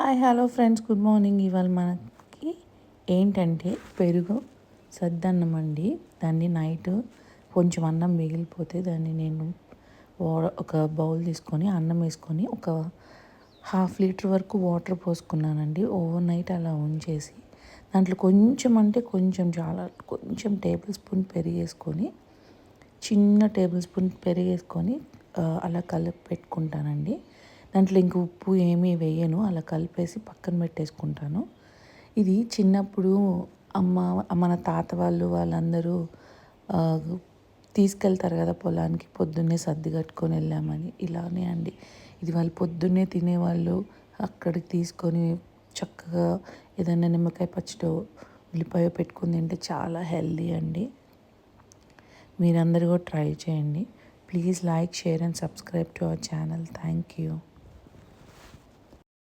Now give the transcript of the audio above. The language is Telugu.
Hi hello friends, good morning. ఇవాళ మనకి ఏంటంటే పెరుగు సద్దన్నం అండి. దాన్ని నైట్ కొంచెం అన్నం మిగిలిపోతే దాన్ని నేను ఒక బౌల్ తీసుకొని అన్నం వేసుకొని ఒక 1/2 లీటర్ వరకు వాటర్ పోసుకున్నానండి. ఓవర్ నైట్ అలా ఉంచేసి దాంట్లో కొంచెం అంటే కొంచెం చాలా కొంచెం టేబుల్ స్పూన్ పెరిగేసుకొని చిన్న టేబుల్ స్పూన్ పెరిగేసుకొని అలా కలిపి పెట్టుకుంటానండి. దాంట్లో ఇంక ఉప్పు ఏమీ వేయను, అలా కలిపేసి పక్కన పెట్టేసుకుంటాను. ఇది చిన్నప్పుడు మన తాత వాళ్ళందరూ తీసుకెళ్తారు కదా పొలానికి, పొద్దున్నే సర్ది కట్టుకొని వెళ్ళామని. ఇలానే అండి, ఇది వాళ్ళు పొద్దున్నే తినేవాళ్ళు. అక్కడికి తీసుకొని చక్కగా ఏదైనా నిమ్మకాయ పచ్చడో ఉల్లిపాయ పెట్టుకుని తింటే చాలా హెల్దీ అండి. మీరందరూ కూడా ట్రై చేయండి. Please like, share and subscribe to our channel. Thank you.